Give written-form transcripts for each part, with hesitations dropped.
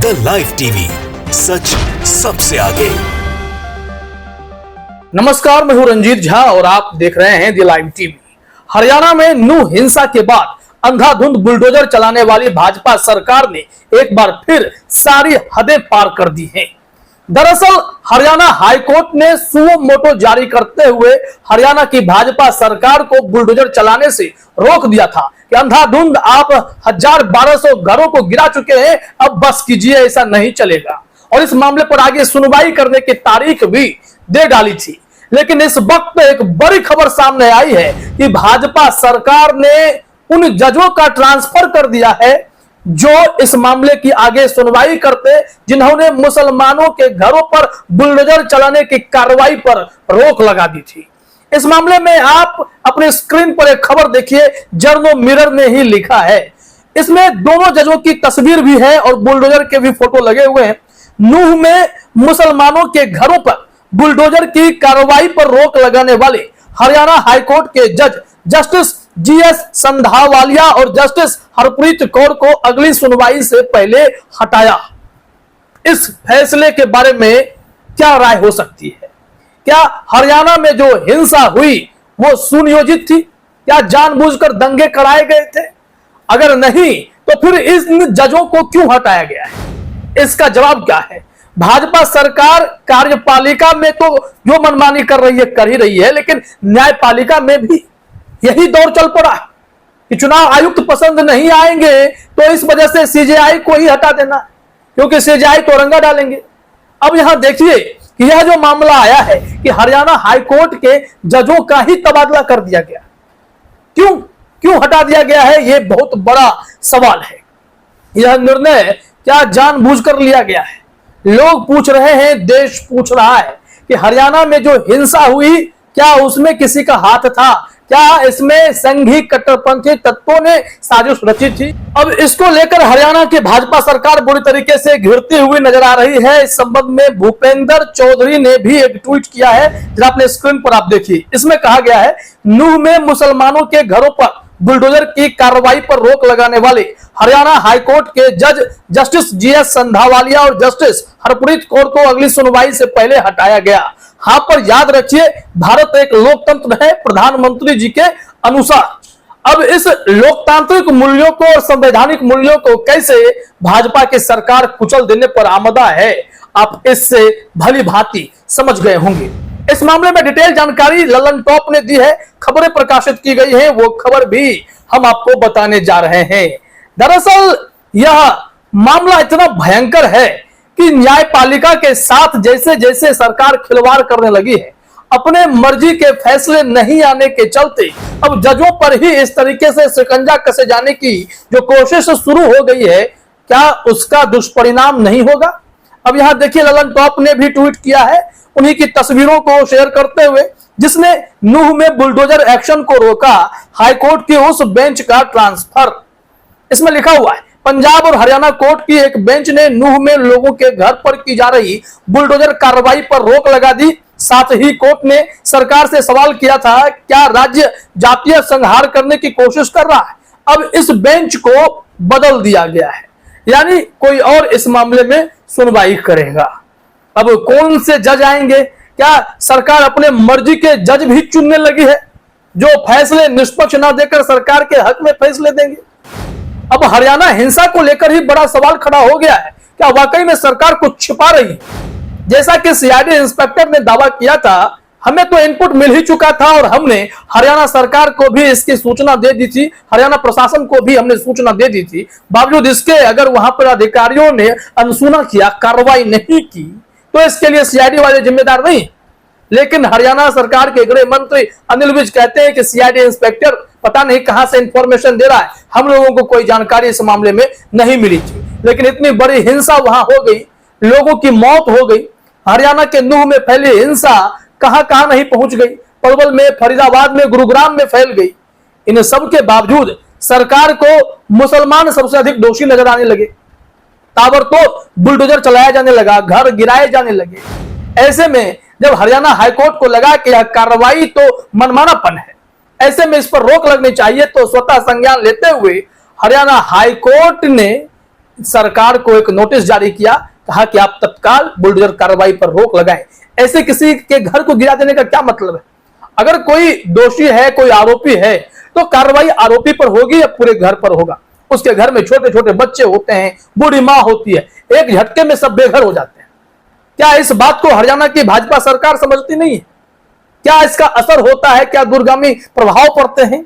The live TV, सच सबसे आगे। नमस्कार, मैं हूं रंजीत झा और आप देख रहे हैं द लाइव टीवी। हरियाणा में नूह हिंसा के बाद अंधाधुंध बुलडोजर चलाने वाली भाजपा सरकार ने एक बार फिर सारी हदें पार कर दी हैं। दरअसल हरियाणा हाईकोर्ट ने सुओ मोटो जारी करते हुए हरियाणा की भाजपा सरकार को बुलडोजर चलाने से रोक दिया था कि अंधाधुंध आप 1200 घरों को गिरा चुके हैं, अब बस कीजिए, ऐसा नहीं चलेगा। और इस मामले पर आगे सुनवाई करने की तारीख भी दे डाली थी। लेकिन इस वक्त एक बड़ी खबर सामने आई है कि भाजपा सरकार ने उन जजों का ट्रांसफर कर दिया है जो इस मामले की आगे सुनवाई करते, जिन्होंने मुसलमानों के घरों पर बुलडोजर चलाने की कार्रवाई पर रोक लगा दी थी। इस मामले में आप अपने स्क्रीन पर एक खबर देखिए, जर्नो मिरर ने ही लिखा है। इसमें दोनों जजों की तस्वीर भी है और बुलडोजर के भी फोटो लगे हुए हैं। नूह में मुसलमानों के घरों पर बुलडोजर की कार्रवाई पर रोक लगाने वाले हरियाणा हाईकोर्ट के जज जस्टिस जीएस संधावालिया और जस्टिस हरप्रीत कौर को अगली सुनवाई से पहले हटाया। इस फैसले के बारे में क्या राय हो सकती है? क्या हरियाणा में जो हिंसा हुई वो सुनियोजित थी? क्या जानबूझकर दंगे कराए गए थे? अगर नहीं तो फिर इन जजों को क्यों हटाया गया है? इसका जवाब क्या है? भाजपा सरकार कार्यपालिका में तो जो मनमानी कर रही है कर ही रही है, लेकिन न्यायपालिका में भी यही दौर चल पड़ा कि चुनाव आयुक्त पसंद नहीं आएंगे तो इस वजह से सीजेआई को ही हटा देना, क्योंकि सीजेआई तो रंगा डालेंगे। अब यहां देखिए कि यह जो मामला आया है कि हरियाणा हाईकोर्ट के जजों का ही तबादला कर दिया गया, क्यों हटा दिया गया है, यह बहुत बड़ा सवाल है। यह निर्णय क्या जानबूझकर लिया गया है? लोग पूछ रहे हैं, देश पूछ रहा है कि हरियाणा में जो हिंसा हुई क्या उसमें किसी का हाथ था? क्या इसमें संघी कट्टरपंथी तत्वों ने साजिश रची थी? अब इसको लेकर हरियाणा की भाजपा सरकार बुरी तरीके से घिरती हुई नजर आ रही है। इस संबंध में भूपेंद्र चौधरी ने भी एक ट्वीट किया है, जरा अपने स्क्रीन पर आप देखिए। इसमें कहा गया है, नूह में मुसलमानों के घरों पर बुलडोजर की कार्रवाई पर रोक लगाने वाले हरियाणा हाईकोर्ट के जज जस्टिस जीएस संधावालिया और जस्टिस हरप्रीत कौर को अगली सुनवाई से पहले हटाया गया। हाँ, पर याद रखिए, भारत एक लोकतंत्र है प्रधानमंत्री जी के अनुसार। अब इस लोकतांत्रिक मूल्यों को और संवैधानिक मूल्यों को कैसे भाजपा की सरकार कुचल देने पर आमदा है, आप इससे भली भांति समझ गए होंगे। इस मामले में डिटेल जानकारी ललन टॉप ने दी है, खबरें प्रकाशित की गई हैं, वो खबर भी हम आपको बताने जा रहे हैं। दरअसल यह मामला इतना भयंकर है कि न्यायपालिका के साथ जैसे जैसे सरकार खिलवाड़ करने लगी है, अपने मर्जी के फैसले नहीं आने के चलते अब जजों पर ही इस तरीके से शिकंजा कसे जाने की जो कोशिश शुरू हो गई है, क्या उसका दुष्परिणाम नहीं होगा? अब यहां देखिए, ललन टॉप ने भी ट्वीट किया है उन्हीं की तस्वीरों को शेयर करते हुए, जिसने नूह में बुलडोजर एक्शन को रोका, हाईकोर्ट की उस बेंच का ट्रांसफर। इसमें लिखा हुआ है, पंजाब और हरियाणा कोर्ट की एक बेंच ने नूह में लोगों के घर पर की जा रही बुलडोजर कार्रवाई पर रोक लगा दी। साथ ही कोर्ट ने सरकार से सवाल किया था, क्या राज्य जातीय संहार करने की कोशिश कर रहा है? अब इस बेंच को बदल दिया गया है, यानी कोई और इस मामले में सुनवाई करेगा। अब कौन से जज आएंगे? क्या सरकार अपने मर्जी के जज भी चुनने लगी है जो फैसले निष्पक्ष ना देकर सरकार के हक में फैसले देंगे? अब हरियाणा हिंसा को लेकर ही बड़ा सवाल खड़ा हो गया है, क्या वाकई में सरकार कुछ छिपा रही है? जैसा कि सीआईडी इंस्पेक्टर ने दावा किया था, हमें तो इनपुट मिल ही चुका था और हमने हरियाणा सरकार को भी इसकी सूचना दे दी थी, हरियाणा प्रशासन को भी हमने सूचना दे दी थी। बावजूद इसके अगर वहां पर अधिकारियों ने अनसुना किया, कार्रवाई नहीं की, तो इसके लिए सीआईडी वाले जिम्मेदार नहीं। लेकिन हरियाणा सरकार के गृह मंत्री अनिल विज कहते हैं कि सीआईडी इंस्पेक्टर पता नहीं कहां से इंफॉर्मेशन दे रहा है, हम लोगों को कोई जानकारी इस मामले में नहीं मिली थी। लेकिन इतनी बड़ी हिंसा वहां हो गई, लोगों की मौत हो गई, हरियाणा के नूह में फैली हिंसा कहां कहां नहीं पहुंच गई, पलवल में, फरीदाबाद में, गुरुग्राम में फैल गई। इन सब के बावजूद सरकार को मुसलमान सबसे अधिक दोषी नजर आने लगे, ताबड़तोड़ बुलडोजर चलाया जाने लगा, घर गिराए जाने लगे। ऐसे में जब हरियाणा हाईकोर्ट को लगा कि यह कार्रवाई तो मनमानापन है, ऐसे में इस पर रोक लगनी चाहिए, तो स्वतः संज्ञान लेते हुए हरियाणा हाईकोर्ट ने सरकार को एक नोटिस जारी किया, कहा कि आप तत्काल बुलडोजर कार्रवाई पर रोक लगाएं। ऐसे किसी के घर को गिरा देने का क्या मतलब है? अगर कोई दोषी है, कोई आरोपी है, तो कार्रवाई आरोपी पर होगी या पूरे घर पर होगा? उसके घर में छोटे छोटे बच्चे होते हैं, बूढ़ी मां होती है, एक झटके में सब बेघर हो जाते हैं। क्या इस बात को हरियाणा की भाजपा सरकार समझती नहीं है? क्या इसका असर होता है? क्या दूरगामी प्रभाव पड़ते हैं?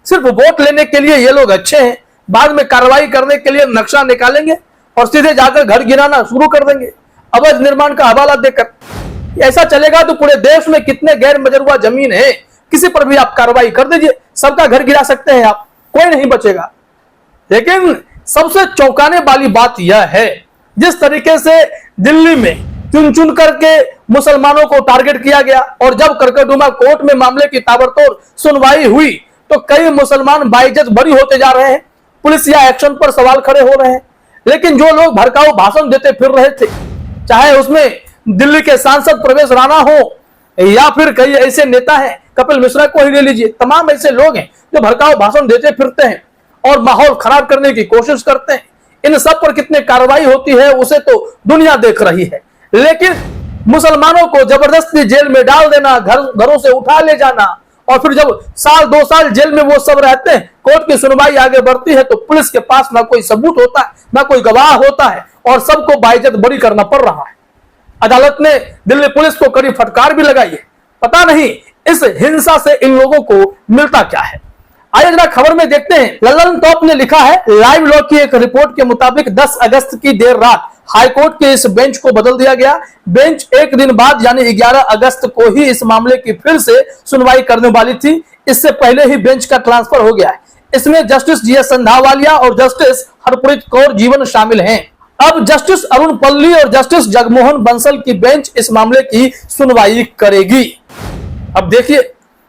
सिर्फ वोट लेने के लिए ये लोग अच्छे हैं, बाद में कार्रवाई करने के लिए नक्शा निकालेंगे और सीधे जाकर घर गिराना शुरू कर देंगे अवैध निर्माण का हवाला देकर। ऐसा चलेगा तो पूरे देश में कितने गैर मजरूआ जमीन है, किसी पर भी आप कार्रवाई कर दीजिए, सबका घर गिरा सकते हैं आप, कोई नहीं बचेगा। लेकिन सबसे चौंकाने वाली बात यह है, जिस तरीके से दिल्ली में चुन चुन करके मुसलमानों को टारगेट किया गया और जब करकटडुमा कोर्ट में मामले की ताबड़तोड़ सुनवाई हुई तो कई मुसलमान बाइज्जत बरी होते जा रहे हैं, पुलिस या एक्शन पर सवाल खड़े हो रहे हैं। लेकिन जो लोग भड़काऊ भाषण देते फिर रहे थे, चाहे उसमें दिल्ली के सांसद प्रवेश राणा हो या फिर कई ऐसे नेता हैं, कपिल मिश्रा को ही ले लीजिए, तमाम ऐसे लोग हैं जो भड़काऊ भाषण देते फिरते हैं और माहौल खराब करने की कोशिश करते हैं। इन सब पर कितनी कार्रवाई होती है उसे तो दुनिया देख रही है। लेकिन मुसलमानों को जबरदस्ती जेल में डाल देना, घरों से उठा ले जाना और फिर जब साल 2 साल जेल में वो सब रहते हैं, कोर्ट की सुनवाई आगे बढ़ती है तो पुलिस के पास ना कोई सबूत होता है, ना कोई गवाह होता है और सबको बाइज्जत बरी करना पड़ रहा है। अदालत ने दिल्ली पुलिस को कड़ी फटकार भी लगाई है। पता नहीं इस हिंसा से इन लोगों को मिलता क्या है। आइए जरा खबर में देखते हैं। ललन टॉप ने लिखा है, लाइव लॉ की एक रिपोर्ट के मुताबिक 10 अगस्त की देर रात हाईकोर्ट के इस बेंच को बदल दिया गया। बेंच एक दिन बाद यानी 11 अगस्त को ही इस मामले की फिर से सुनवाई करने वाली थी। इससे पहले ही बेंच का ट्रांसफर हो गया है। इसमें जस्टिस जीएस संधावालिया और जस्टिस हरप्रीत कौर जीवन शामिल हैं। अब जस्टिस अरुण पल्ली और जस्टिस जगमोहन बंसल की बेंच इस मामले की सुनवाई करेगी। अब देखिए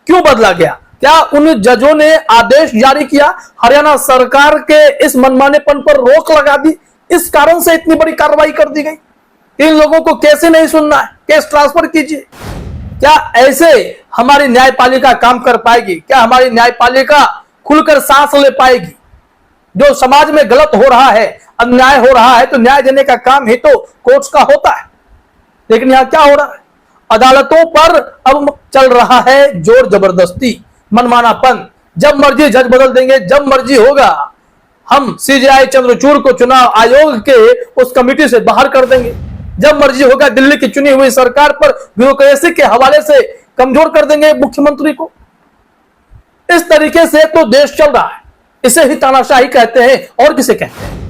क्यों बदला गया। क्या उन जजों ने आदेश जारी किया, हरियाणा सरकार के इस मनमानेपन पर रोक लगा दी, इस कारण से इतनी बड़ी कार्रवाई कर दी गई? इन लोगों को कैसे नहीं सुनना है, केस ट्रांसफर कीजिए। क्या ऐसे हमारी न्यायपालिका काम कर पाएगी? क्या हमारी न्यायपालिका खुलकर सांस ले पाएगी? जो समाज में गलत हो रहा है, अन्याय हो रहा है, तो न्याय देने का काम ही तो कोर्ट्स का होता है। लेकिन यहां क्या हो रहा है? अदालतों पर अब चल रहा है जोर जबरदस्ती, मनमानापन। जब मर्जी जज बदल देंगे, जब मर्जी होगा हम सीजेआई चंद्रचूड़ को चुनाव आयोग के उस कमेटी से बाहर कर देंगे, जब मर्जी होगा दिल्ली की चुनी हुई सरकार पर ब्यूरोक्रेसी के हवाले से कमजोर कर देंगे मुख्यमंत्री को। इस तरीके से तो देश चल रहा है। इसे ही तानाशाही कहते हैं और किसे कहते हैं।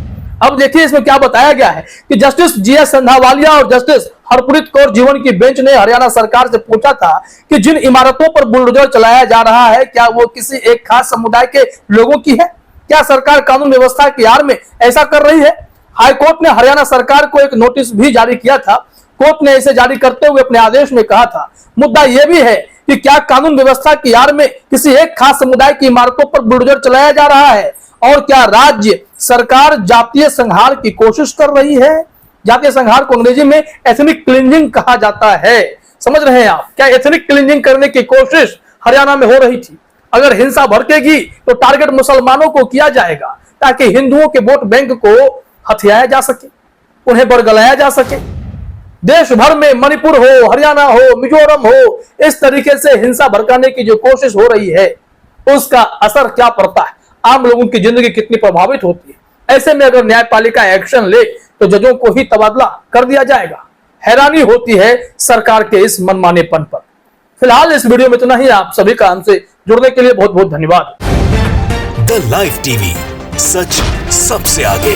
अब देखिए इसमें क्या बताया गया है कि जस्टिस जीएस संधावालिया और जस्टिस हरप्रीत कौर जीवन की बेंच ने हरियाणा सरकार से पूछा था कि जिन इमारतों पर बुलडोजर चलाया जा रहा है क्या वो किसी एक खास समुदाय के लोगों की है? क्या सरकार कानून व्यवस्था की आड़ में ऐसा कर रही है? हाईकोर्ट ने हरियाणा सरकार को एक नोटिस भी जारी किया था। कोर्ट ने इसे जारी करते हुए अपने आदेश में कहा था, मुद्दा यह भी है कि क्या कानून व्यवस्था की आड़ में किसी एक खास समुदाय की इमारतों पर बुलडोजर चलाया जा रहा है और क्या राज्य सरकार जातीय संहार की कोशिश कर रही है? जातीय संहार को अंग्रेजी में एथनिक क्लींजिंग कहा जाता है। समझ रहे हैं आप? क्या एथनिक क्लींजिंग करने की कोशिश हरियाणा में हो रही थी? अगर हिंसा भड़केगी तो टारगेट मुसलमानों को किया जाएगा ताकि हिंदुओं के वोट बैंक को हथियाया जा सके, उन्हें बरगलाया जा सके। देश भर में मणिपुर हो, हरियाणा हो, मिजोरम हो, इस तरीके से हिंसा भड़काने की जो कोशिश हो रही है उसका असर क्या पड़ता है, आम लोगों की जिंदगी कितनी प्रभावित होती है। ऐसे में अगर न्यायपालिका एक्शन ले तो जजों को ही तबादला कर दिया जाएगा। हैरानी होती है सरकार के इस मनमानेपन पर। फिलहाल इस वीडियो में इतना ही। आप सभी का हमसे जुड़ने के लिए बहुत बहुत धन्यवाद। द लाइव टीवी, सच सबसे आगे।